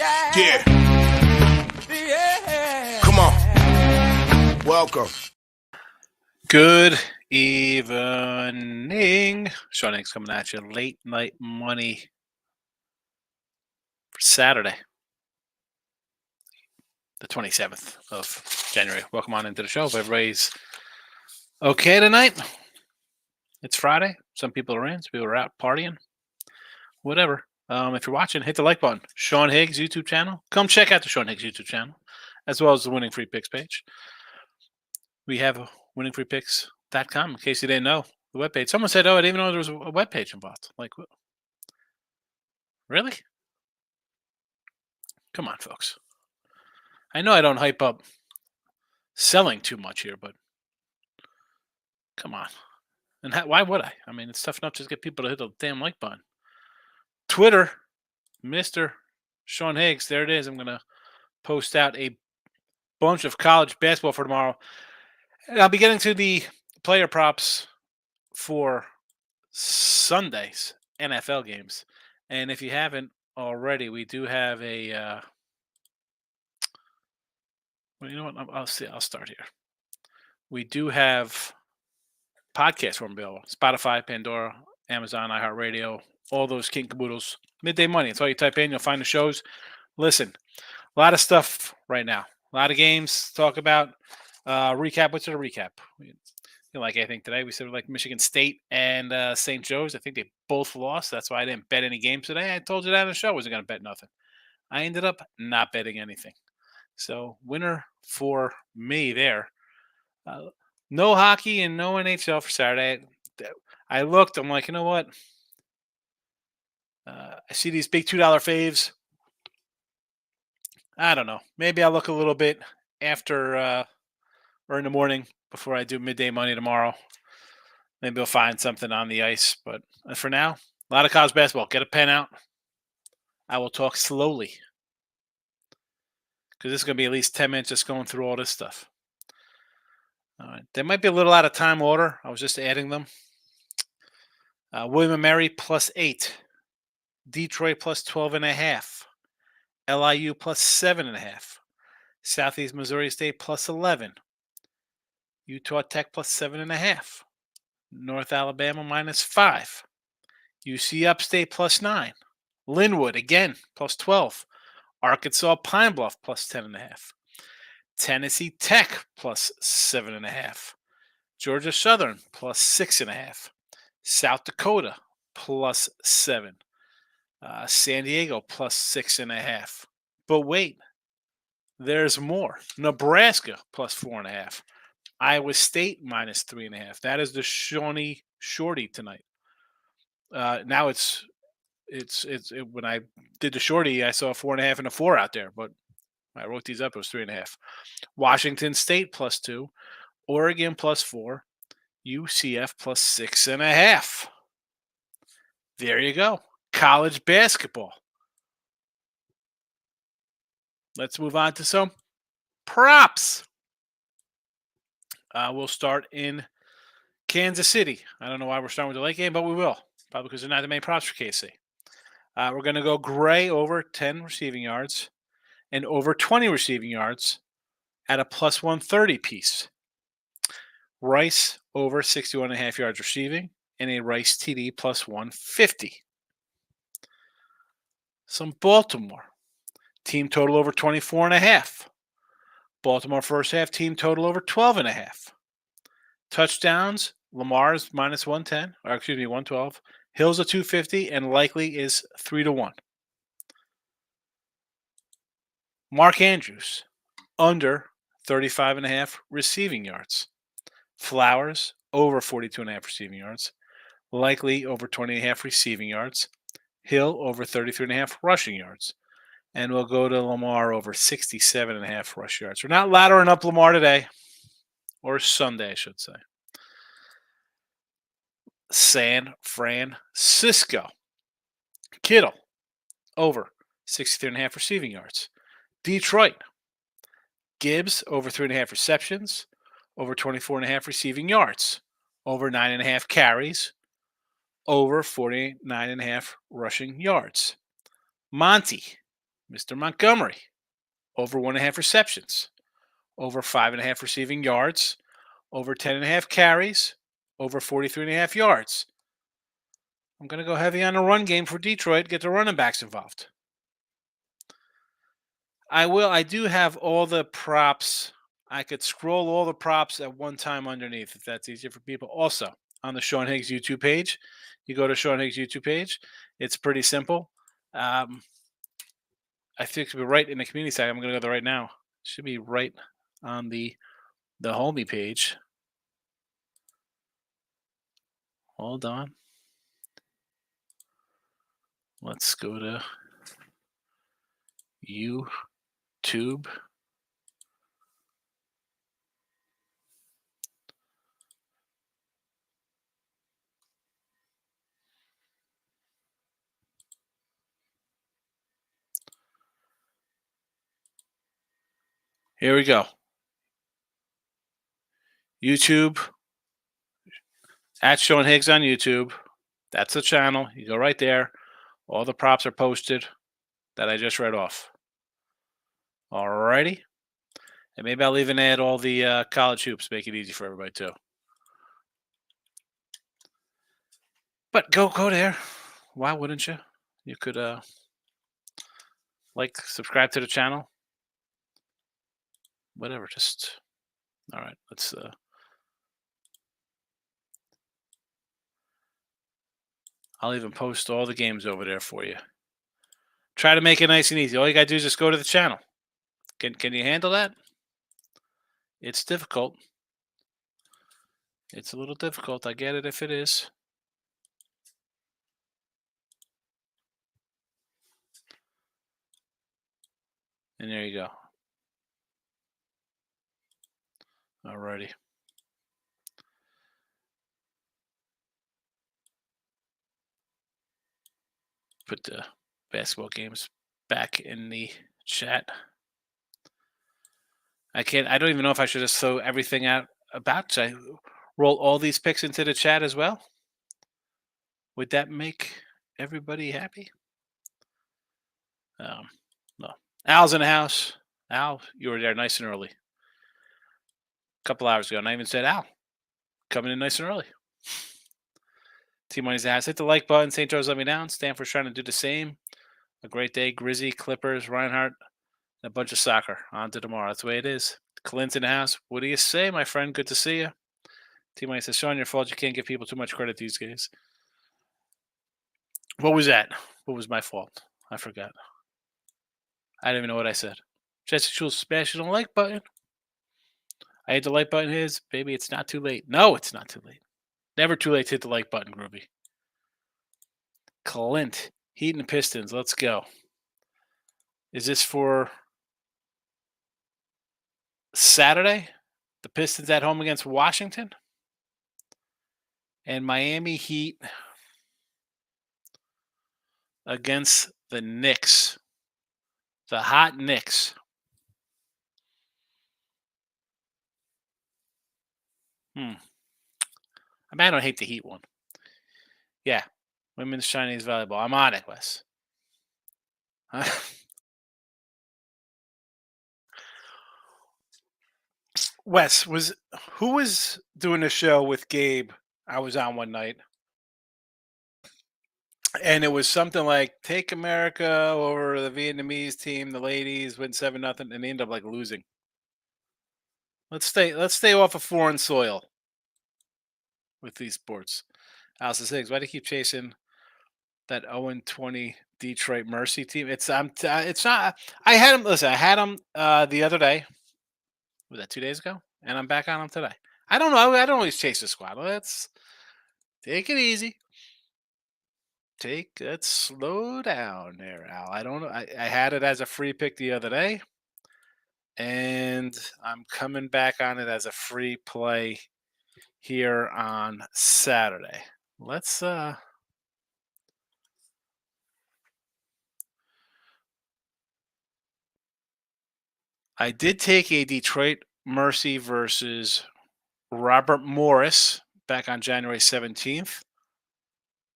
Yeah. Come on. Welcome. Good evening. Sean Higgs coming at you. Late night money for Saturday, the 27th of January. Welcome on into the show. If everybody's okay tonight, it's Friday. Some people are in. Some people are out partying. Whatever. If you're watching, hit the like button. Sean Higgs YouTube channel. Come check out the Sean Higgs YouTube channel, as well as the Winning Free Picks page. We have winningfreepicks.com, in case you didn't know, the webpage. Someone said, I didn't even know there was a webpage involved. Like, what? Really? Come on, folks. I know I don't hype up selling too much here, but come on. And why would I? I mean, it's tough enough to just get people to hit the damn like button. Twitter, Mr. Sean Higgs, there it is. I'm going to post out a bunch of college basketball for tomorrow. And I'll be getting to the player props for Sunday's NFL games. And if you haven't already, we do have a well, you know what? I'll start here. We do have podcast form available: Spotify, Pandora, Amazon, iHeartRadio, all those king caboodles. Midday Money. It's all you type in. You'll find the shows. Listen, a lot of stuff right now. A lot of games to talk about. Recap. What's the recap? Like I think today we said like Michigan State and St. Joe's. I think they both lost. That's why I didn't bet any games today. I told you that on the show. I wasn't going to bet nothing. I ended up not betting anything. So winner for me there. No hockey and no NHL for Saturday. I looked. I'm like, you know what? I see these big $2 faves. I don't know. Maybe I'll look a little bit after or in the morning before I do midday money tomorrow. Maybe I'll find something on the ice. But for now, a lot of college basketball. Get a pen out. I will talk slowly, because this is going to be at least 10 minutes just going through all this stuff. All right. There might be a little out of time order. I was just adding them. William & Mary +8. Detroit +12.5. LIU +7.5. Southeast Missouri State +11. Utah Tech +7.5. North Alabama -5. UC Upstate +9. Linwood again +12. Arkansas Pine Bluff +10.5. Tennessee Tech +7.5. Georgia Southern +6.5. South Dakota +7. San Diego +6.5. But wait, there's more. Nebraska +4.5. Iowa State -3.5. That is the Shawnee Shorty tonight. Now it's when I did the Shorty, I saw a 4.5 and a 4 out there, but I wrote these up. It was 3.5. Washington State +2. Oregon +4. UCF +6.5. There you go. College basketball. Let's move on to some props. We'll start in Kansas City. I don't know why we're starting with the late game, but we will. Probably because there's not that many props for KC. We're going to go Gray over 10 receiving yards and over 20 receiving yards at a +130 piece. Rice over 61.5 yards receiving and a Rice TD +150. Some Baltimore. Team total over 24.5. Baltimore first half team total over 12.5. Touchdowns, Lamar's -110, or excuse me, 112. Hill's a 250, and likely is 3-1. Mark Andrews, under 35.5 receiving yards. Flowers, over 42.5 receiving yards. Likely over 20.5 receiving yards. Hill, over 33.5 rushing yards. And we'll go to Lamar over 67.5 rush yards. We're not laddering up Lamar today, or Sunday, I should say. San Francisco. Kittle, over 63.5 receiving yards. Detroit. Gibbs, over 3.5 receptions, over 24.5 receiving yards, over 9.5 carries, over 49.5 rushing yards. Monty, Mr. Montgomery, over 1.5 receptions, over 5.5 receiving yards, over 10.5 carries, over 43.5 yards. I'm going to go heavy on the run game for Detroit, get the running backs involved. I will. I do have all the props. I could scroll all the props at one time underneath if that's easier for people. Also, on the Sean Higgs YouTube page, you go to Sean Higgs YouTube page. It's pretty simple. I think it should be right in the community side. I'm going to go there right now. It should be right on the homie page. Hold on. Let's go to YouTube. Here we go. YouTube at Sean Higgs on YouTube. That's the channel. You go right there. All the props are posted that I just read off. Alrighty. And maybe I'll even add all the college hoops, make it easy for everybody too. But go there. Why wouldn't you? You could subscribe to the channel. Whatever, just all right. Let's I'll even post all the games over there for you. Try to make it nice and easy. All you gotta do is just go to the channel. Can you handle that? It's difficult. It's a little difficult. I get it if it is. And there you go. Alrighty. Put the basketball games back in the chat. I don't even know if I should just throw everything out about. Should I roll all these picks into the chat as well? Would that make everybody happy? No. Al's in the house. Al, you were there nice and early. A couple hours ago. And I even said, Al, coming in nice and early. T-Money's in the house. Hit the like button. St. Joe's let me down. Stanford's trying to do the same. A great day. Grizzy, Clippers, Reinhardt, and a bunch of soccer. On to tomorrow. That's the way it is. Clint's in the house. What do you say, my friend? Good to see you. T-Money says, Sean, your fault. You can't give people too much credit these days. What was that? What was my fault? I forgot. I didn't even know what I said. Jesse Schultz smashing the like button. I hit the like button. Baby, it's not too late. No, it's not too late. Never too late to hit the like button, Groovy. Clint, Heat and Pistons. Let's go. Is this for Saturday? The Pistons at home against Washington? And Miami Heat against the Knicks. The hot Knicks. I mean, I don't hate the Heat one. Yeah. Women's Chinese volleyball. I'm on it, Wes. Wes, who was doing a show with Gabe? I was on one night. And it was something like take America over the Vietnamese team, the ladies win 7-0, and they end up like losing. Let's stay off of foreign soil with these sports. Alice Higgs, why do you keep chasing that 0-20 Detroit Mercy team? It's not. I had him. Listen, I had him the other day. Was that 2 days ago? And I'm back on him today. I don't know. I don't always chase the squad. Let's take it easy. Let's slow down there, Al. I don't know. I had it as a free pick the other day, and I'm coming back on it as a free play here on Saturday. Let's I did take a Detroit Mercy versus Robert Morris back on January 17th.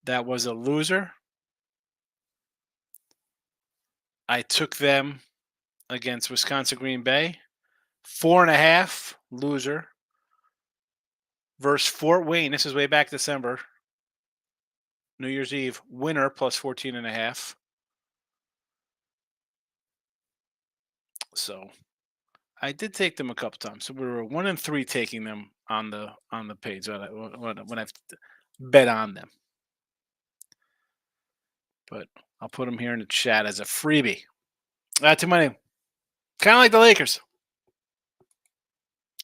That was a loser. I took them against Wisconsin Green Bay. 4.5 loser versus Fort Wayne. This is way back December. New Year's Eve winner plus 14.5. So I did take them a couple times. So we were 1-3 taking them on the page when I've bet on them. But I'll put them here in the chat as a freebie. Too many. Kind of like the Lakers.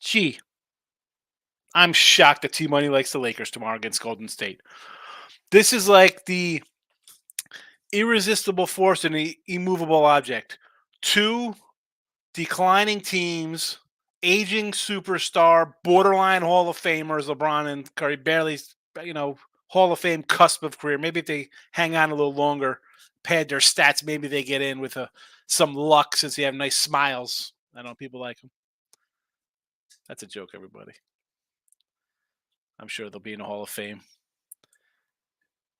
Gee, I'm shocked that T Money likes the Lakers tomorrow against Golden State. This is like the irresistible force and the immovable object. Two declining teams, aging superstar, borderline Hall of Famers, LeBron and Curry, barely, Hall of Fame cusp of career. Maybe if they hang on a little longer, pad their stats, maybe they get in with some luck since they have nice smiles. I know people like them. That's a joke, everybody. I'm sure they'll be in the Hall of Fame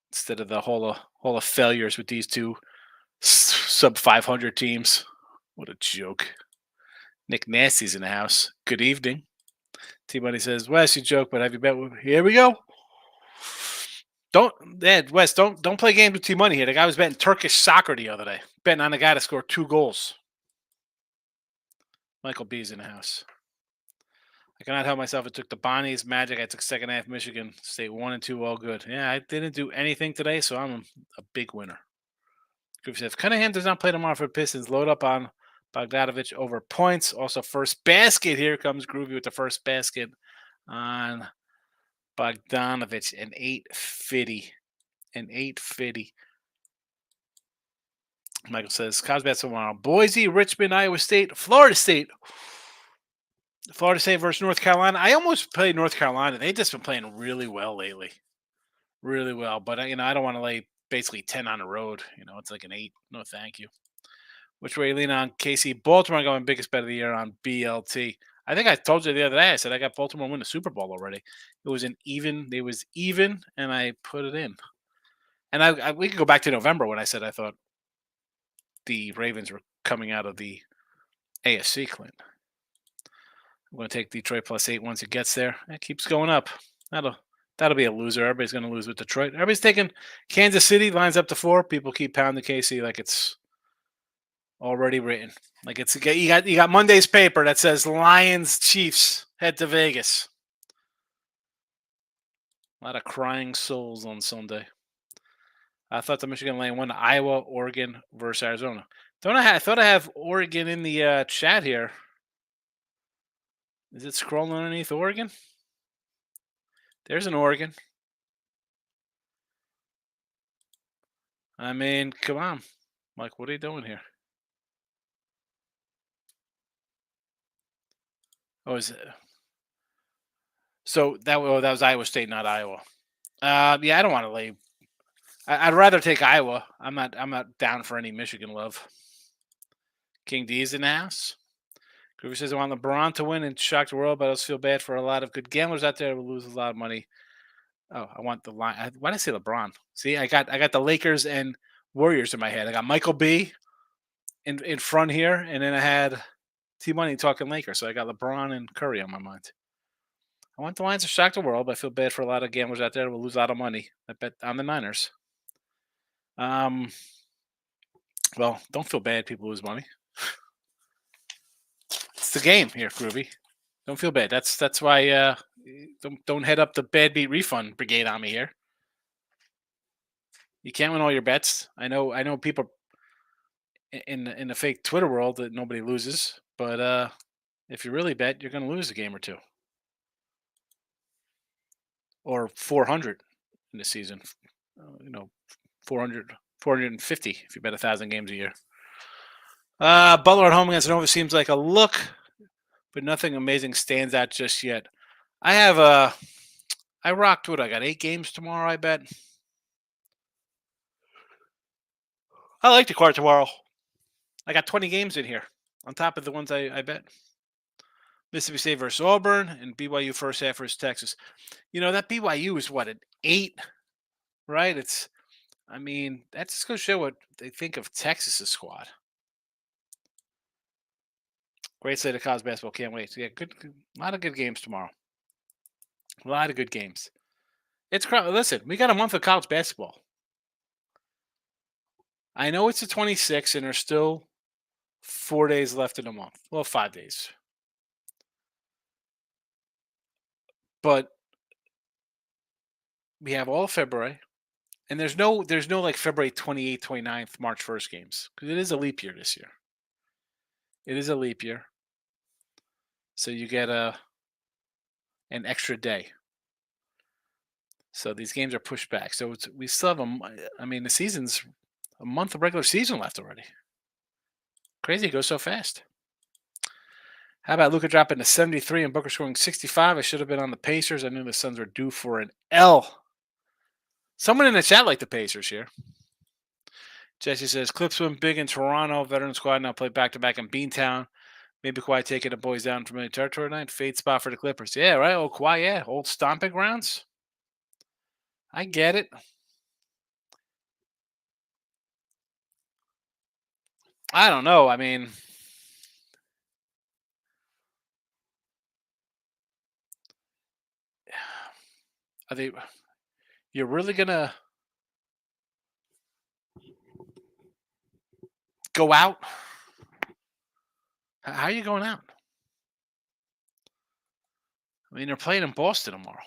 instead of the Hall of Failures with these two sub 500 teams. What a joke. Nick Nasty's in the house. Good evening. T-Money says, Wes, you joke, but have you bet? Here we go. Wes, don't play games with T-Money here. The guy was betting Turkish soccer the other day. Betting on the guy to score 2 goals. Michael B's in the house. I cannot help myself. I took the Bonnies, Magic. I took second half Michigan State 1 and 2, all good. Yeah, I didn't do anything today, so I'm a big winner. Groovy says, if Cunningham does not play tomorrow for the Pistons, load up on Bogdanovich over points. Also, first basket. Here comes Groovy with the first basket on Bogdanovich. An 850. An 850. Michael says, Cosbats tomorrow. Boise, Richmond, Iowa State, Florida State. Florida State versus North Carolina. I almost played North Carolina. They've just been playing really well lately. Really well. But, I don't want to lay basically 10 on the road. It's like an 8. No, thank you. Which way you lean on? KC. Baltimore got my biggest bet of the year on BLT. I think I told you the other day. I said I got Baltimore win the Super Bowl already. It was an even. It was even, and I put it in. And we could go back to November when I said I thought the Ravens were coming out of the AFC, Clint. I'm going to take Detroit plus 8 once it gets there. It keeps going up. That'll be a loser. Everybody's going to lose with Detroit. Everybody's taking Kansas City, lines up to 4. People keep pounding KC like it's already written. Like you got Monday's paper that says Lions Chiefs head to Vegas. A lot of crying souls on Sunday. I thought the Michigan lane won. Iowa, Oregon versus Arizona. I thought I have Oregon in the chat here. Is it scrolling underneath Oregon? There's an Oregon. I mean, come on. Mike, what are you doing here? Oh, is it? So that was Iowa State, not Iowa. Yeah, I don't want to lay. I'd rather take Iowa. I'm not down for any Michigan love. King D's in the house. Groovy says I want LeBron to win and shock the world, but I also feel bad for a lot of good gamblers out there who lose a lot of money. Oh, I want the line. Why did I say LeBron? See, I got the Lakers and Warriors in my head. I got Michael B in front here, and then I had T Money talking Lakers. So I got LeBron and Curry on my mind. I want the Lions to shock the world, but I feel bad for a lot of gamblers out there who will lose a lot of money. I bet on the Niners. Well, don't feel bad. People lose money. It's the game here, Groovy. Don't feel bad. That's why don't head up the bad beat refund brigade on me here. You can't win all your bets. I know people in the fake Twitter world that nobody loses, but if you really bet, you're going to lose a game or two, or 400 in the season. 400, 450 if you bet 1,000 games a year. Butler at home against Nova seems like a look, but nothing amazing stands out just yet. I rocked what I got 8 games tomorrow. I bet. I like the card tomorrow. I got 20 games in here on top of the ones I bet. Mississippi State versus Auburn and BYU first half versus Texas. That BYU is what, an 8, right? That just goes to show what they think of Texas's squad. Great slate of college basketball. Can't wait. Yeah, a lot of good games tomorrow. A lot of good games. Listen, we got a month of college basketball. I know it's the 26th, and there's still 4 days left in the month. Well, 5 days. But we have all of February, and there's no like February 28th, 29th, March 1st games because it is a leap year this year. It is a leap year, so you get an extra day. So these games are pushed back. So we still have I mean, the season's a month of regular season left already. Crazy, it goes so fast. How about Luka dropping to 73 and Booker scoring 65? I should have been on the Pacers. I knew the Suns were due for an L. Someone in the chat liked the Pacers here. Jesse says, Clips win big in Toronto. Veteran squad now play back-to-back in Beantown. Maybe Kawhi taking the boys down from familiar territory tonight. Fade spot for the Clippers. Yeah, right. Oh, Kawhi, yeah. Old stomping grounds. I get it. I don't know. I mean, are they? You're really gonna go out? How are you going out? I mean, they're playing in Boston tomorrow.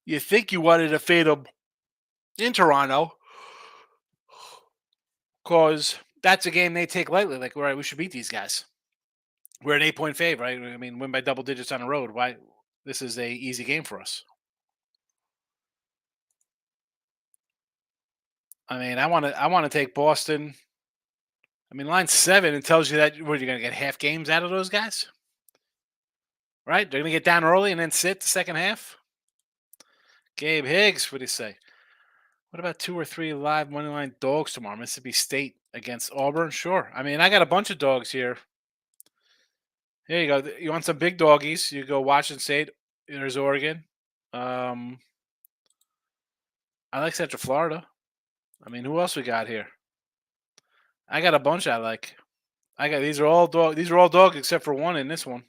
You think you wanted to fade them in Toronto because that's a game they take lightly. Like, all right, we should beat these guys. We're an 8-point fave, right? I mean, win by double digits on the road. Why? This is a easy game for us. I mean, I want to take Boston. I mean, line 7, it tells you that you're going to get half games out of those guys, right? They're going to get down early and then sit the second half. Gabe Higgs, what do you say? What about 2 or 3 live money line dogs tomorrow? Mississippi State against Auburn? Sure. I mean, I got a bunch of dogs here. Here you go. You want some big doggies? You go Washington State. There's Oregon. I like Central Florida. I mean, who else we got here? I got a bunch I like. These are all dogs except for one in this one.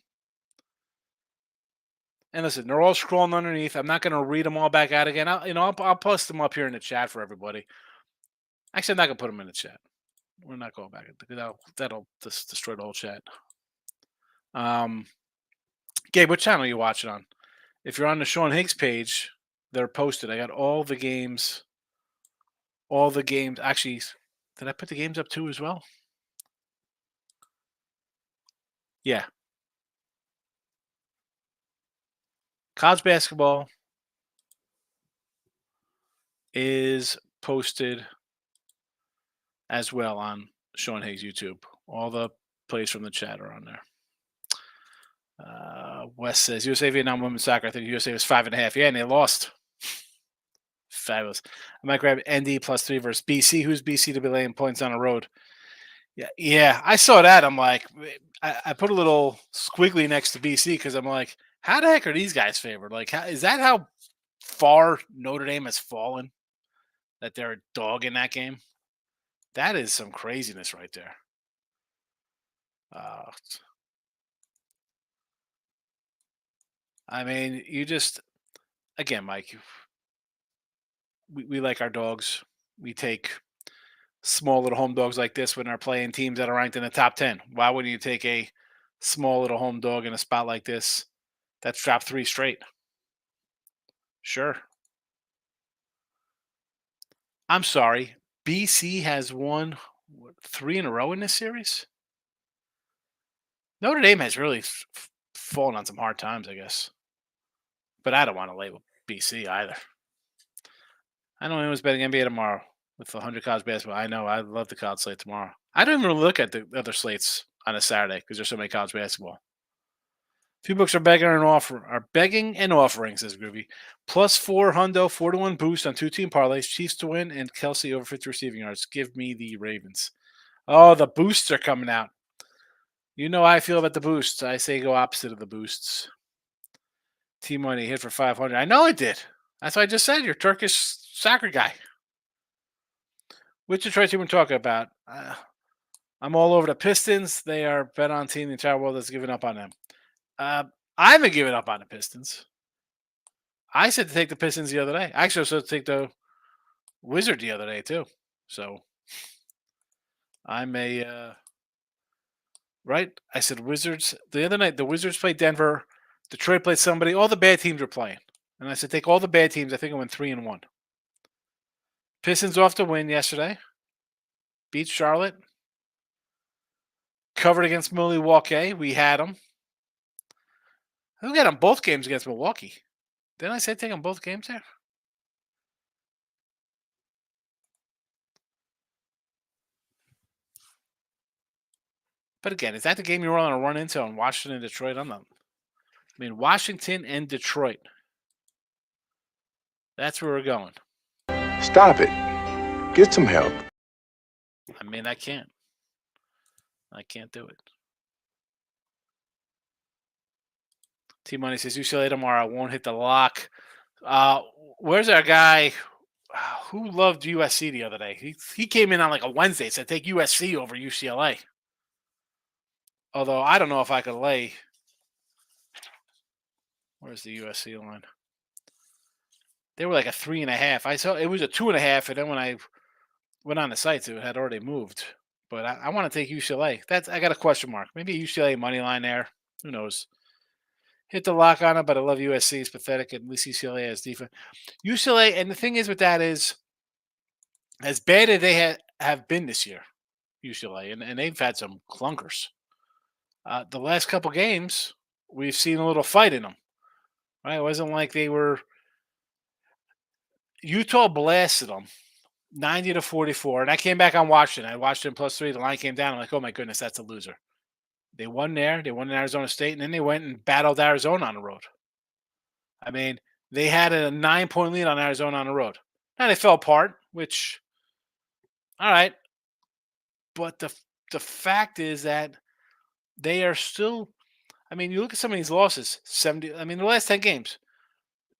And listen, they're all scrolling underneath. I'm not going to read them all back out again. I'll post them up here in the chat for everybody. Actually, I'm not going to put them in the chat. We're not going back because that'll just destroy the whole chat. Gabe, what channel are you watching on? If you're on the Sean Higgs page, they're posted. I got all the games. Actually, did I put the games up too as well? Yeah. College basketball is posted as well on Sean Higgs YouTube. All the plays from the chat are on there. Wes says USA Vietnam women's soccer. I think USA was 5.5. Yeah, and they lost. Fabulous. I might grab ND +3 versus BC. Who's BC to be laying points on the road? Yeah. I saw that. I'm like, I put a little squiggly next to BC because I'm like, how the heck are these guys favored? Like, is that how far Notre Dame has fallen? That they're a dog in that game? That is some craziness right there. I mean, again, Mike, we like our dogs. We take small little home dogs like this when they're playing teams that are ranked in the top 10. Why wouldn't you take a small little home dog in a spot like this that's dropped 3 straight? Sure. I'm sorry. BC has won 3 in a row in this series? Notre Dame has really fallen on some hard times, I guess. But I don't want to label BC either. I know anyone's betting NBA tomorrow with 100 college basketball. I know. I love the college slate tomorrow. I don't even look at the other slates on a Saturday because there's so many college basketball. Few books are begging and offering, says Groovy. +4 hundo, 4-1 boost on 2-team parlays. Chiefs to win and Kelsey over 50 receiving yards. Give me the Ravens. Oh, the boosts are coming out. You know how I feel about the boosts. I say go opposite of the boosts. T-Money hit for 500. I know it did. That's what I just said. You're Turkish soccer guy. Which Detroit team we're talking about? I'm all over the Pistons. They are bet on team. The entire world has given up on them. Uh, I haven't given up on the Pistons. I said to take the Pistons the other day. Actually, I said to take the Wizard the other day too. So I'm a right. I said Wizards the other night. The Wizards played Denver. Detroit played somebody. All the bad teams were playing, and I said take all the bad teams. I think I went 3-1. Pistons off to win yesterday. Beat Charlotte. Covered against Milwaukee. We had them. We got them both games against Milwaukee. Didn't I say take them both games there? But again, is that the game you want to run into on Washington and Detroit? I'm not. I mean, Washington and Detroit. That's where we're going. Stop it. Get some help. I mean, I can't. I can't do it. T Money says UCLA tomorrow. Won't hit the lock. Where's our guy who loved USC the other day? He came in on like a Wednesday, said take USC over UCLA. Although I don't know if I could lay. Where's the USC line? They were like a 3.5. I saw it was a 2.5, and then when I went on the sites, it had already moved. But I want to take UCLA. I got a question mark. Maybe a UCLA money line there. Who knows? Hit the lock on it, but I love USC. It's pathetic. At least UCLA has defense. UCLA, and the thing is with that is, as bad as they have been this year, UCLA, and they've had some clunkers. The last couple games, we've seen a little fight in them. Right? It wasn't like they were. Utah blasted them 90-44, and I came back on Washington. I watched them +3. The line came down. I'm like, oh my goodness, that's a loser. They won there. They won in Arizona State, and then they went and battled Arizona on the road. I mean, they had a 9-point lead on Arizona on the road. Now they fell apart, which, all right. But the fact is that they are still. I mean, you look at some of these losses. 70. I mean, the last 10 games.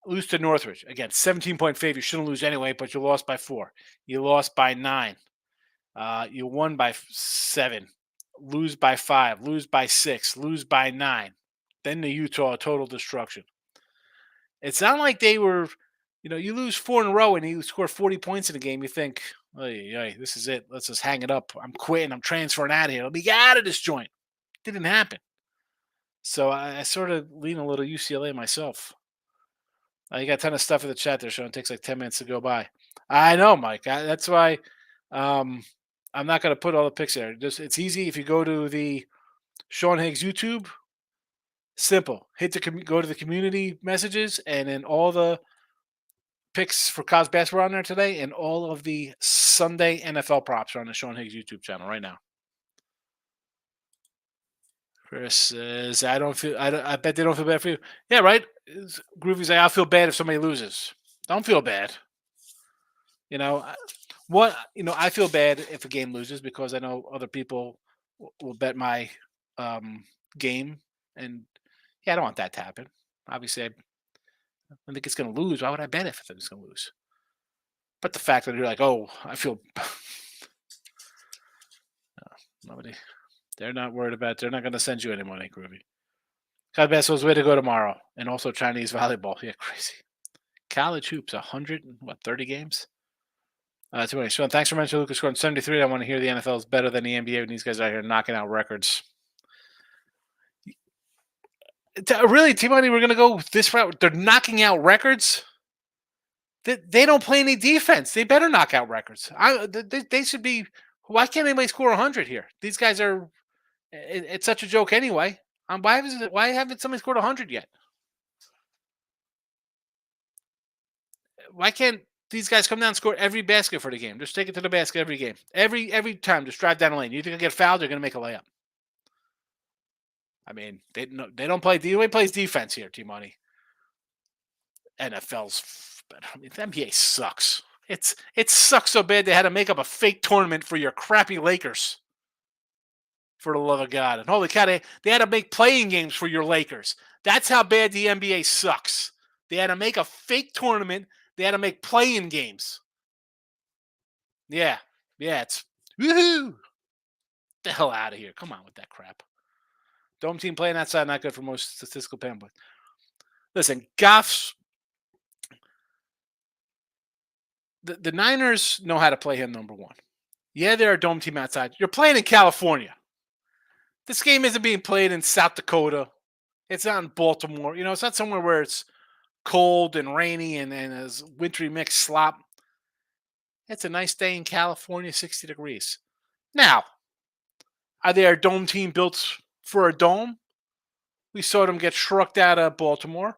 Lose to Northridge. Again, 17-point favorite. You shouldn't lose anyway, but you lost by 4. You lost by 9. You won by 7. Lose by 5. Lose by 6. Lose by 9. Then the Utah total destruction. It's not like they were, you lose 4 in a row and you score 40 points in a game. You think, hey, this is it. Let's just hang it up. I'm quitting. I'm transferring out of here. Let me get out of this joint. Didn't happen. So I sort of lean a little UCLA myself. You got a ton of stuff in the chat there, Sean. It takes like 10 minutes to go by. I know, Mike. That's why I'm not going to put all the picks there. It's easy if you go to the Sean Higgs YouTube. Simple. Go to the community messages, and then all the picks for college basketball on there today, and all of the Sunday NFL props are on the Sean Higgs YouTube channel right now. Chris says, I bet they don't feel bad for you. Yeah, right? Groovy's like, I'll feel bad if somebody loses. Don't feel bad. I feel bad if a game loses because I know other people will bet my game. And, yeah, I don't want that to happen. Obviously, I think it's going to lose. Why would I bet if it's going to lose? But the fact that you're like, oh, I feel nobody. They're not worried about it. They're not going to send you any money, Groovy. College basketball's way to go tomorrow. And also Chinese volleyball. Yeah, crazy. College hoops, 30 games? Too many. Sean, thanks for mentioning Lucas scoring 73. I want to hear the NFL is better than the NBA when these guys are out here knocking out records. Really, T-Money, we're going to go this route. They're knocking out records? They don't play any defense. They better knock out records. They should be. Why can't anybody score 100 here? These guys are. It's such a joke anyway. Why haven't somebody scored 100 yet? Why can't these guys come down and score every basket for the game? Just take it to the basket every game. Every time, just drive down the lane. You think I get fouled, they're going to make a layup. I mean, they don't play. Nobody plays defense here, T-Money. NFL's better. I mean, the NBA sucks. It sucks so bad they had to make up a fake tournament for your crappy Lakers. For the love of God. And holy cow, they had to make playing games for your Lakers. That's how bad the NBA sucks. They had to make a fake tournament. They had to make play-in games. Yeah. Yeah, it's woohoo. The hell out of here. Come on with that crap. Dome team playing outside, not good for most statistical standpoint. Listen, Goff's the Niners know how to play him number one. Yeah, they're a dome team outside. You're playing in California. This game isn't being played in South Dakota. It's not in Baltimore. It's not somewhere where it's cold and rainy and a wintry mix slop. It's a nice day in California, 60 degrees. Now, are they a dome team built for a dome? We saw them get shrugged out of Baltimore.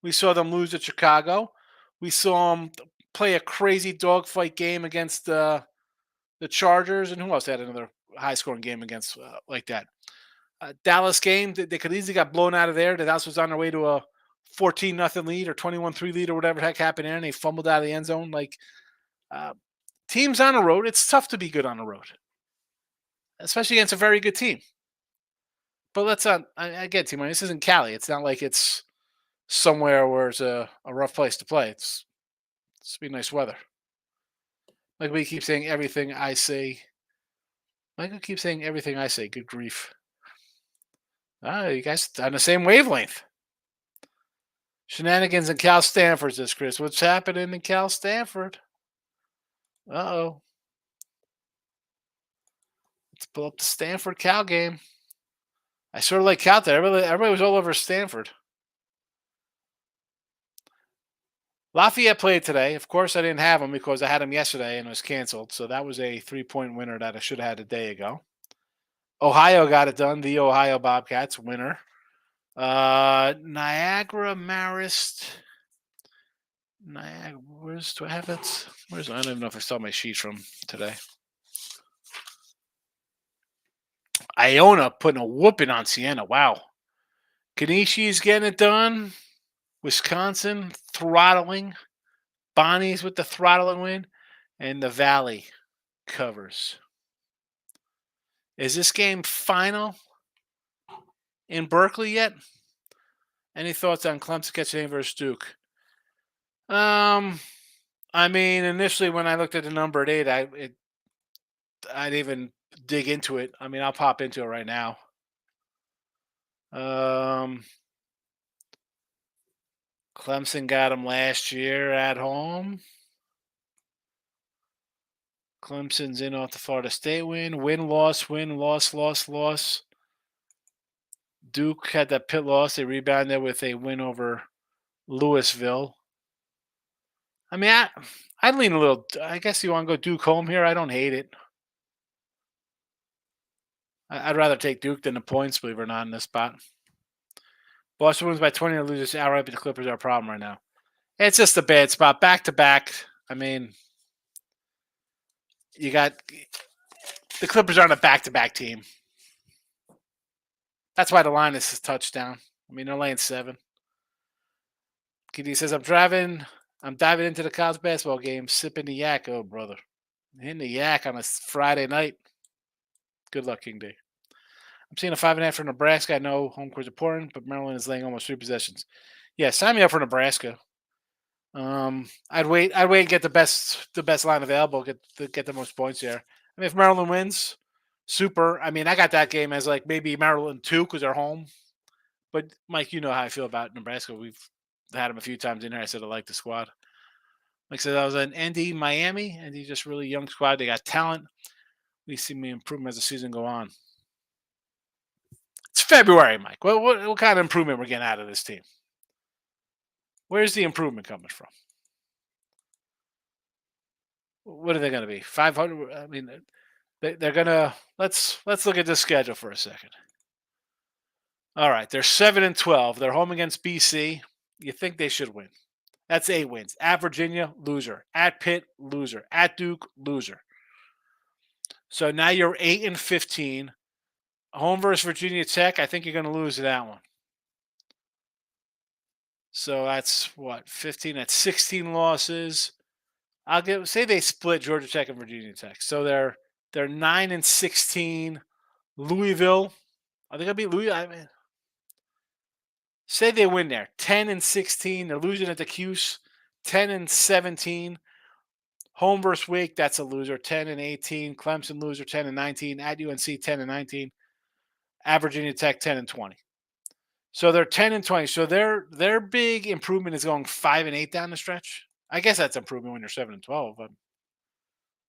We saw them lose at Chicago. We saw them play a crazy dogfight game against the Chargers. And who else had another high-scoring game against like that? Dallas game, they could easily got blown out of there. The Dallas was on their way to a 14-0 lead or 21-3 lead or whatever the heck happened there, and they fumbled out of the end zone. Teams on the road, it's tough to be good on the road, especially against a very good team. But let's not, I get Team This isn't Cali. It's not like it's somewhere where it's a rough place to play. It's be nice weather. Like we keep saying everything I say. Michael keeps saying everything I say. Good grief. You guys on the same wavelength. Shenanigans in Cal Stanford, says Chris. What's happening in Cal Stanford? Uh-oh. Let's pull up the Stanford Cal game. I sort of like Cal there. Everybody was all over Stanford. Lafayette played today. Of course, I didn't have him because I had him yesterday and it was canceled. So that was a 3-point winner that I should have had a day ago. Ohio got it done. The Ohio Bobcats winner. Niagara Marist. Niagara. Do I have it? I don't even know if I saw my sheet from today. Iona putting a whooping on Siena. Wow. Kanishi's getting it done. Wisconsin throttling. Bonnie's with the throttling win. And the Valley covers. Is this game final in Berkeley yet? Any thoughts on Clemson catching versus Duke? I mean, initially when I looked at the number at 8, I'd even dig into it. I mean, I'll pop into it right now. Clemson got them last year at home. Clemson's in off the Florida State win. Win, loss, loss. Duke had that pit loss. They rebounded with a win over Louisville. I mean, I'd lean a little. I guess you want to go Duke home here. I don't hate it. I'd rather take Duke than the points, believe it or not, in this spot. Boston wins by 20 and loses outright, but the Clippers are a problem right now. It's just a bad spot. Back to back. I mean, you got the Clippers aren't a back-to-back team. That's why the line is a touchdown. I mean, they're laying 7. KD says, I'm diving into the college basketball game, sipping the yak. Oh, brother. Hitting the yak on a Friday night. Good luck, King D. I'm seeing a 5.5 for Nebraska. I know home court's important, but Maryland is laying almost 3 possessions. Yeah, sign me up for Nebraska. I'd wait and get the best line available, get the most points there. I mean, if Maryland wins, super. I mean, I got that game as like maybe Maryland 2 because they're home. But Mike, you know how I feel about Nebraska. We've had them a few times in here. I said I like the squad. Like I said, I was in ND Miami, and he's just really young squad. They got talent. We see me improve as the season go on. It's February, Mike. What kind of improvement we're getting out of this team? Where's the improvement coming from? What are they going to be? 500? I mean, they're going to let's look at this schedule for a second. All right, they're 7-12. They're home against BC. You think they should win? That's 8 wins. At Virginia, loser. At Pitt, loser. At Duke, loser. So now you're 8-15. Home versus Virginia Tech. I think you're going to lose that one. So that's what 15. That's 16 losses. Say they split Georgia Tech and Virginia Tech. So they're 9-16. Louisville. Are they going to beat Louisville? I mean, Say they win there, 10-16. They're losing at the Cuse, 10-17. Home versus Wake, that's a loser, 10-18. Clemson loser, 10-19. At UNC, 10-19. At Virginia Tech, 10-20. So they're 10-20. So their big improvement is going 5-8 down the stretch. I guess that's improvement when you're 7-12, but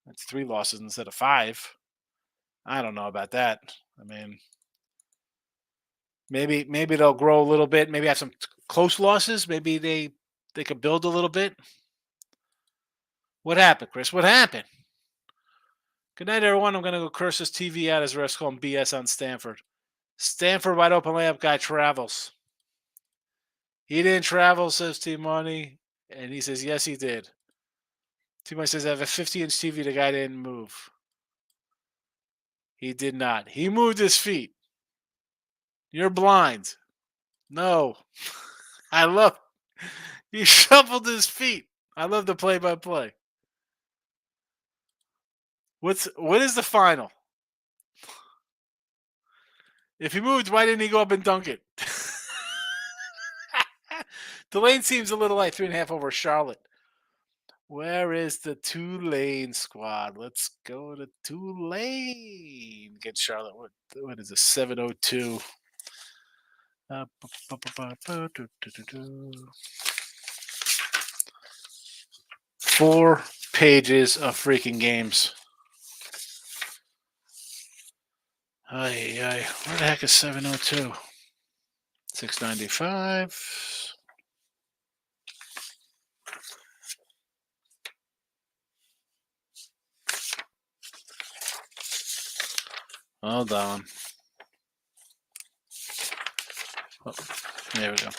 that's 3 losses instead of 5. I don't know about that. I mean, maybe they'll grow a little bit. Maybe have some close losses. Maybe they could build a little bit. What happened, Chris? What happened? Good night, everyone. I'm going to go curse this TV out as the rest calling BS on Stanford. Stanford wide open layup guy travels. He didn't travel, says T-Money. And he says, yes, he did. T-Money says, I have a 50-inch TV. The guy didn't move. He did not. He moved his feet. You're blind. No. I love. He shuffled his feet. I love the play-by-play. What is the final? If he moved, why didn't he go up and dunk it? Tulane seems a little light, 3.5 over Charlotte. Where is the Tulane squad? Let's go to Tulane. Get Charlotte. What is a 702? 4 pages of freaking games. Ay. Where the heck is 702? 695. Hold on. Oh, there we go.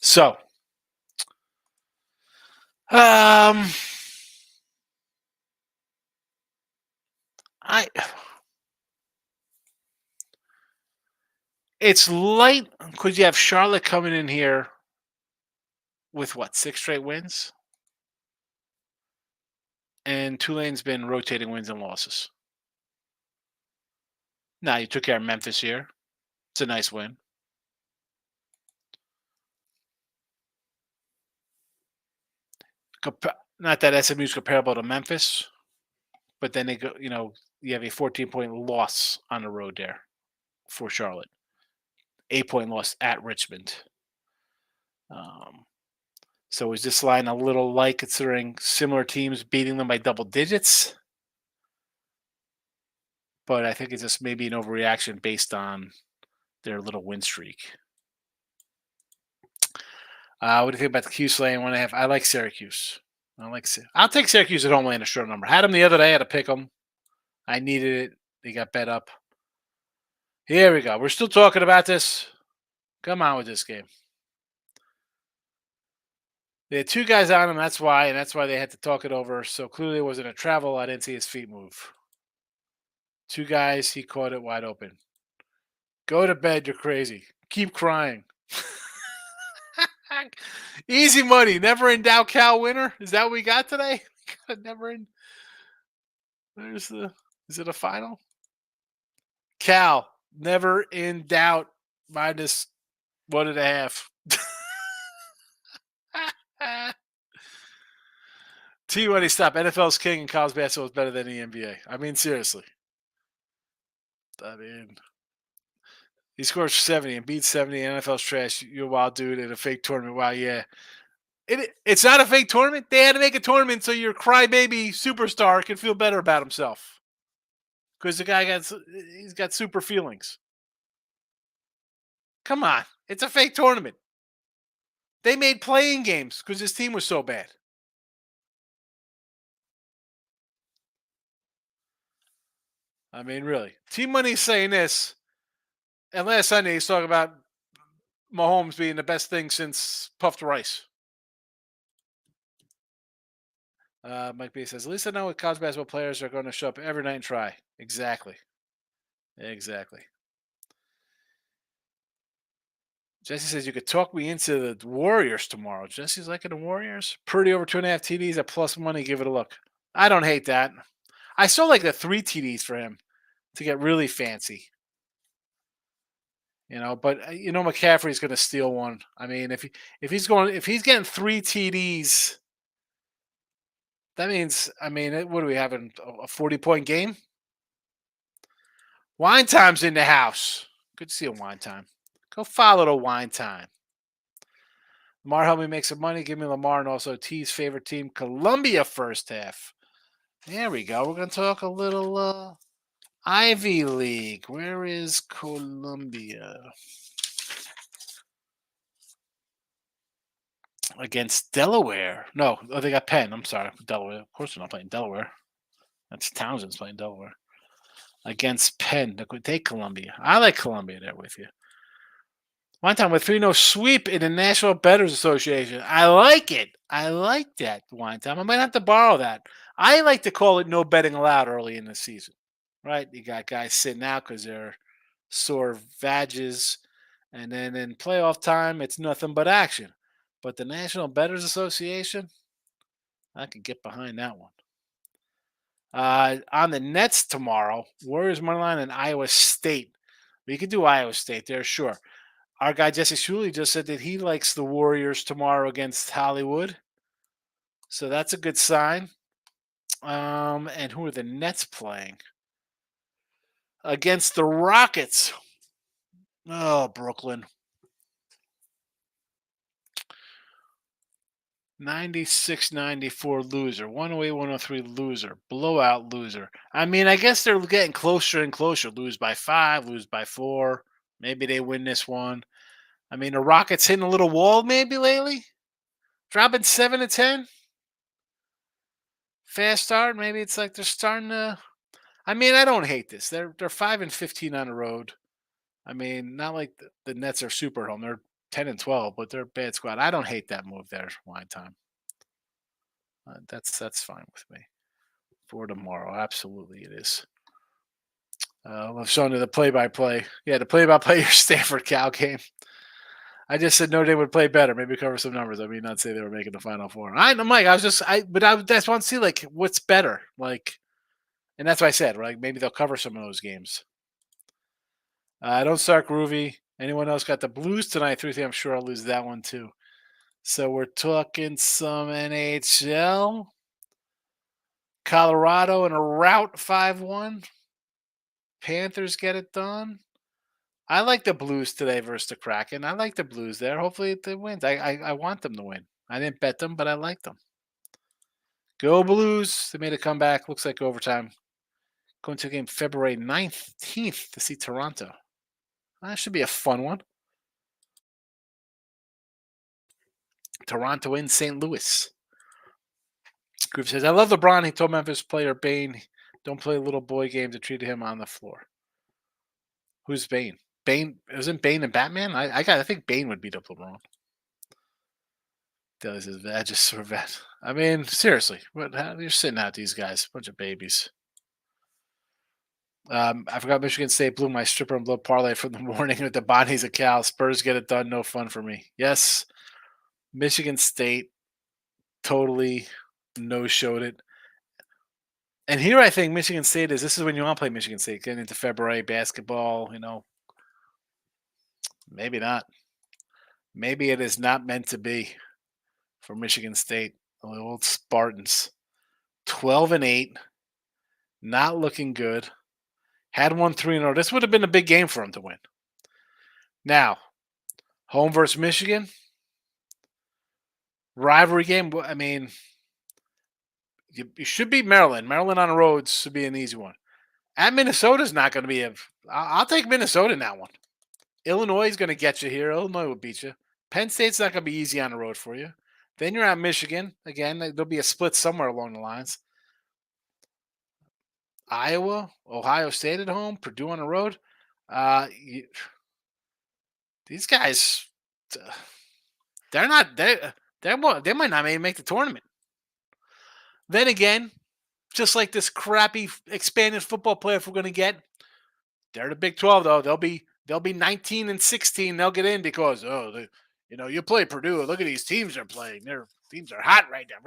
So, it's light because you have Charlotte coming in here with 6 straight wins? And Tulane's been rotating wins and losses. Now, you took care of Memphis here. It's a nice win. Not that SMU is comparable to Memphis, but then they go, you have a 14-point loss on the road there for Charlotte. 8-point loss at Richmond. So is this line a little light considering similar teams beating them by double digits? But I think it's just maybe an overreaction based on their little win streak. What do you think about the Cuse lane 1.5? I like Syracuse. I'll take Syracuse at home lane a short number. Had them the other day. I had to pick them. I needed it. They got bet up. Here we go. We're still talking about this. Come on with this game. They had 2 guys on him. That's why they had to talk it over. So clearly it wasn't a travel. I didn't see his feet move. 2 guys. He caught it wide open. Go to bed. You're crazy. Keep crying. Easy money. Never in doubt Cal winner. Is that what we got today? Never in. Is it a final? Cal. Never in doubt. Minus 1.5. T-Money, stop. NFL's king and college basketball is better than the NBA. I mean, seriously. He scores 70 and beats 70. NFL's trash. You're a wild dude in a fake tournament. Wow, yeah. It's not a fake tournament. They had to make a tournament so your crybaby superstar can feel better about himself. Because the guy he's got super feelings. Come on. It's a fake tournament. They made playing games because his team was so bad. I mean, really. T-Money's saying this. And last Sunday, he's talking about Mahomes being the best thing since puffed rice. Mike B says, at least I know what college basketball players are going to show up every night and try. Exactly. Jesse says, you could talk me into the Warriors tomorrow. Jesse's liking the Warriors. Purdy over 2.5 TDs at plus money. Give it a look. I don't hate that. I saw the 3 TDs for him to get really fancy. But McCaffrey's going to steal one. I mean, if he's getting 3 TDs, that means what are we having, a 40-point game? Wine time's in the house. Good to see a wine time. Go follow the wine time. Lamar help me make some money. Give me Lamar and also T's favorite team, Columbia, first half. There we go. We're going to talk a little Ivy League. Where is Columbia? Against Delaware. No, they got Penn. I'm sorry. Delaware. Of course they're not playing Delaware. That's Townsend's playing Delaware. Against Penn. Take Columbia. I like Columbia there with you. One time with 3-0 sweep in the National Bettors Association. I like it. I like that one time. I might have to borrow that. I like to call it no betting allowed early in the season. Right? You got guys sitting out because they're sore vages. And then in playoff time, it's nothing but action. But the National Bettors Association, I can get behind that one. On the Nets tomorrow, Warriors moneyline and Iowa State. We could do Iowa State there, sure. Our guy Jesse Shuley just said that he likes the Warriors tomorrow against Hollywood. So that's a good sign. And who are the Nets playing? Against the Rockets. Oh, Brooklyn. 96-94 loser. 108-103 loser. Blowout loser. I mean, I guess they're getting closer and closer. Lose by 5, lose by 4. Maybe they win this one. I mean, the Rockets hitting a little wall maybe lately. Dropping 7-10. Fast start. Maybe it's like they're starting to. I mean, I don't hate this. They're 5-15 on the road. I mean, not like the Nets are super at home. They're 10-12, but they're a bad squad. I don't hate that move there. Wine time. That's fine with me. For tomorrow, absolutely it is. I've shown you the play-by-play. Yeah, the play-by-play your Stanford Cal game. I just said Notre Dame would play better. Maybe cover some numbers. I mean, not say they were making the Final Four. I'm Mike. I just want to see like what's better. Like, and that's what I said. Right? Maybe they'll cover some of those games. Don't start groovy. Anyone else got the Blues tonight? 3-3. I'm sure I'll lose that one too. So we're talking some NHL. Colorado in a rout 5-1. Panthers get it done. I like the Blues today versus the Kraken. I like the Blues there. Hopefully they win. I want them to win. I didn't bet them, but I like them. Go Blues. They made a comeback. Looks like overtime. Going to a game February 19th to see Toronto. That should be a fun one. Toronto in St. Louis. Groove says, I love LeBron. He told Memphis player Bane, don't play little boy games and treat him on the floor. Who's Bane? Bane isn't Bane and Batman? I think Bane would beat up LeBron. That is I just sort of that. I mean, seriously, you're sitting out these guys, bunch of babies. I forgot Michigan State blew my stripper and blow parlay from the morning with the Bonnies of Cal. Spurs get it done, no fun for me. Yes, Michigan State totally no-showed it. And here I think Michigan State this is when you want to play Michigan State, getting into February, basketball, Maybe not. Maybe it is not meant to be for Michigan State. The old Spartans. 12-8. Not looking good. Had won 3-0. This would have been a big game for them to win. Now, home versus Michigan. Rivalry game. I mean, you should beat Maryland. Maryland on the road should be an easy one. At Minnesota's not going to be I'll take Minnesota in that one. Illinois is going to get you here. Illinois will beat you. Penn State's not going to be easy on the road for you. Then you're at Michigan. Again, there'll be a split somewhere along the lines. Iowa, Ohio State at home, Purdue on the road. These guys, they're not. They might not even make the tournament. Then again, just like this crappy expanded football playoff we're going to get, they're the Big 12 though. They'll be 19-16. They'll get in because you play Purdue. Look at these teams they're playing. Their teams are hot right now.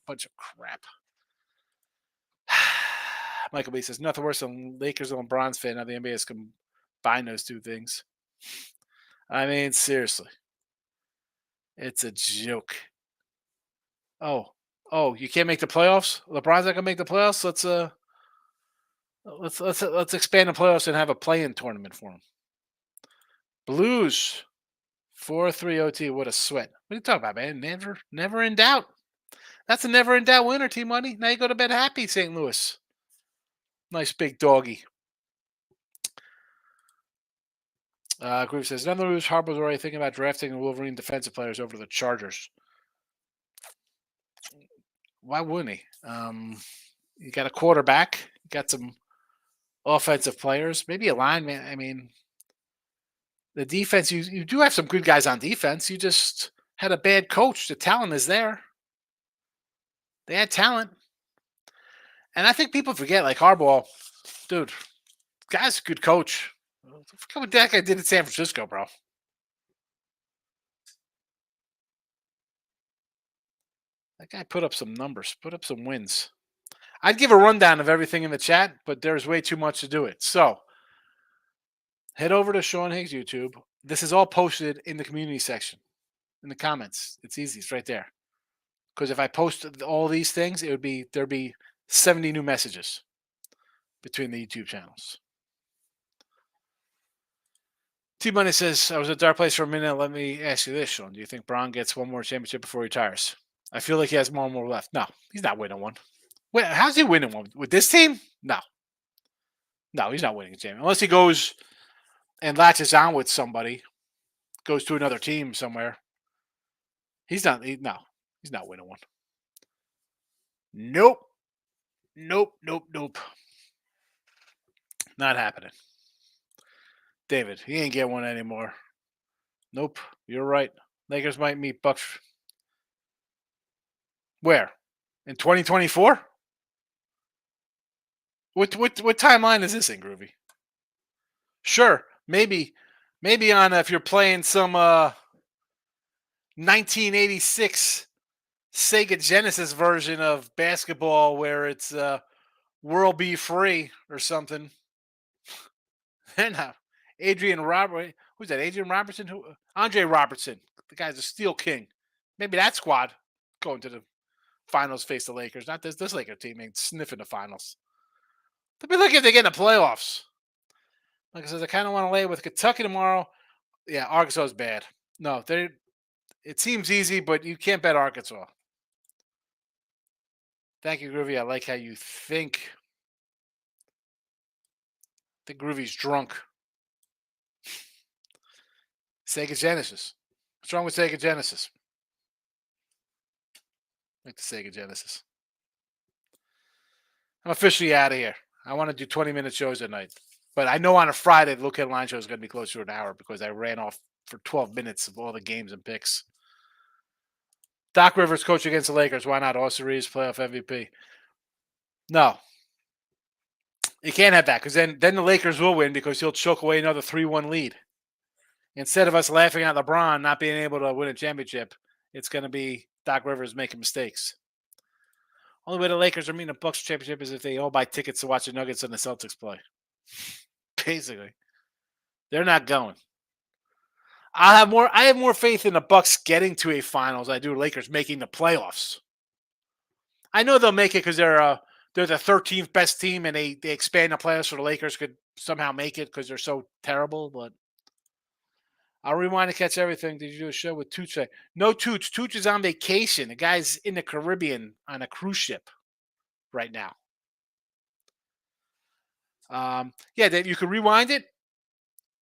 Bunch of crap. Michael B says nothing worse than Lakers and LeBron's fan. Now the NBA has combined those two things. I mean, seriously, it's a joke. Oh, oh, you can't make the playoffs. LeBron's not gonna make the playoffs. Let's expand the playoffs and have a play-in tournament for him. Blues 4-3 OT. What a sweat. What are you talking about, man? Never in doubt. That's a never in doubt winner, T Money. Now you go to bed happy, St. Louis. Nice big doggy. Groove says, none of the news, Harbaugh's already thinking about drafting the Wolverine defensive players over the Chargers. Why wouldn't he? You got a quarterback, you got some offensive players, maybe a lineman. I mean, the defense, you do have some good guys on defense. You just had a bad coach. The talent is there. They had talent. And I think people forget, like Harbaugh, dude, guy's a good coach. Look what that guy did in San Francisco, bro. That guy put up some numbers, put up some wins. I'd give a rundown of everything in the chat, but there's way too much to do it. So head over to Sean Higgs YouTube. This is all posted in the community section, in the comments. It's easy. It's right there. Because if I posted all these things, there'd be 70 new messages between the YouTube channels. T Money says, I was at a dark place for a minute. Let me ask you this, Sean. Do you think Braun gets one more championship before he retires? I feel like he has one more left. No, he's not winning one. Wait, how's he winning one? With this team? No. No, he's not winning a championship. Unless he goes and latches on with somebody, goes to another team somewhere. He's not. No, he's not winning one. Nope. Nope. Not happening. David, he ain't get one anymore. Nope. You're right. Lakers might meet Bucks. Where? In 2024? What timeline is this in, Groovy? Sure, maybe on if you're playing some 1986 Sega Genesis version of basketball where it's World Be Free or something. Then Adrian Robert, who's that? Adrian Robertson? Who? Andre Robertson. The guy's a steel king. Maybe that squad going to the finals face the Lakers. Not this Laker team ain't sniffing the finals. But be lucky if they get in the playoffs. Like I said, I kind of want to lay with Kentucky tomorrow. Yeah, Arkansas is bad. No, it seems easy, but you can't bet Arkansas. Thank you, Groovy. I like how you think. I think Groovy's drunk. Sega Genesis. What's wrong with Sega Genesis? I like the Sega Genesis. I'm officially out of here. I want to do 20-minute shows at night. But I know on a Friday, the Look Line show is going to be close to an hour because I ran off for 12 minutes of all the games and picks. Doc Rivers coach against the Lakers. Why not? Austin Reeves, playoff MVP. No. You can't have that because then the Lakers will win because he'll choke away another 3-1 lead. Instead of us laughing at LeBron not being able to win a championship, it's going to be Doc Rivers making mistakes. Only way the Lakers are meeting a Bucks championship is if they all buy tickets to watch the Nuggets and the Celtics play. Basically, they're not going. I have more faith in the Bucks getting to a finals than I do Lakers making the playoffs. I know they'll make it because they're the 13th best team and they expand the playoffs so the Lakers could somehow make it because they're so terrible. But I'll rewind to catch everything. Did you do a show with Tooch? No, Tooch. Tooch is on vacation. The guy's in the Caribbean on a cruise ship right now. Yeah, you can rewind it.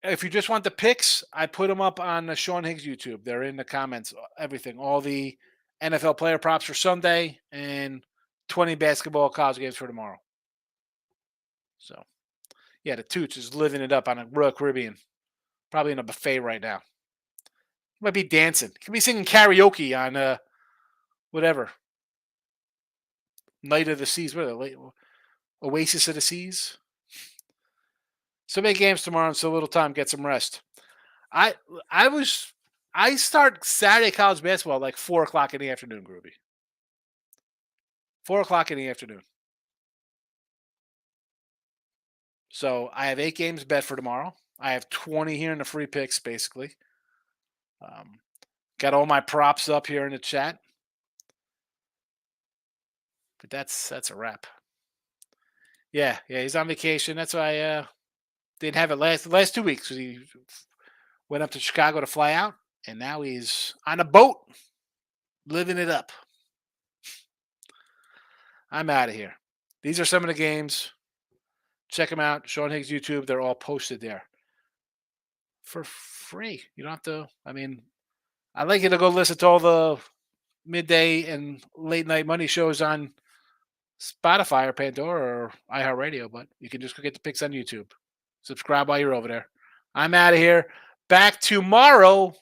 If you just want the picks, I put them up on the Sean Higgs YouTube. They're in the comments. Everything, all the NFL player props for Sunday and 20 basketball college games for tomorrow. So, yeah, the Tooch is living it up on a Royal Caribbean. Probably in a buffet right now. He might be dancing. He could be singing karaoke on whatever. Night of the Seas. What are they? Oasis of the Seas? So many games tomorrow and so little time. Get some rest. I start Saturday college basketball like 4:00 in the afternoon, Groovy. 4:00 in the afternoon. So I have 8 games bet for tomorrow. I have 20 here in the free picks, basically. Got all my props up here in the chat. But that's a wrap. Yeah, he's on vacation. That's why I didn't have it the last 2 weeks. He went up to Chicago to fly out, and now he's on a boat, living it up. I'm out of here. These are some of the games. Check them out. Sean Higgs YouTube. They're all posted there for free. You don't have to. I mean, I'd like you to go listen to all the midday and late night money shows on Spotify or Pandora or iHeartRadio, but you can just go get the picks on YouTube. Subscribe while you're over there. I'm out of here. Back tomorrow.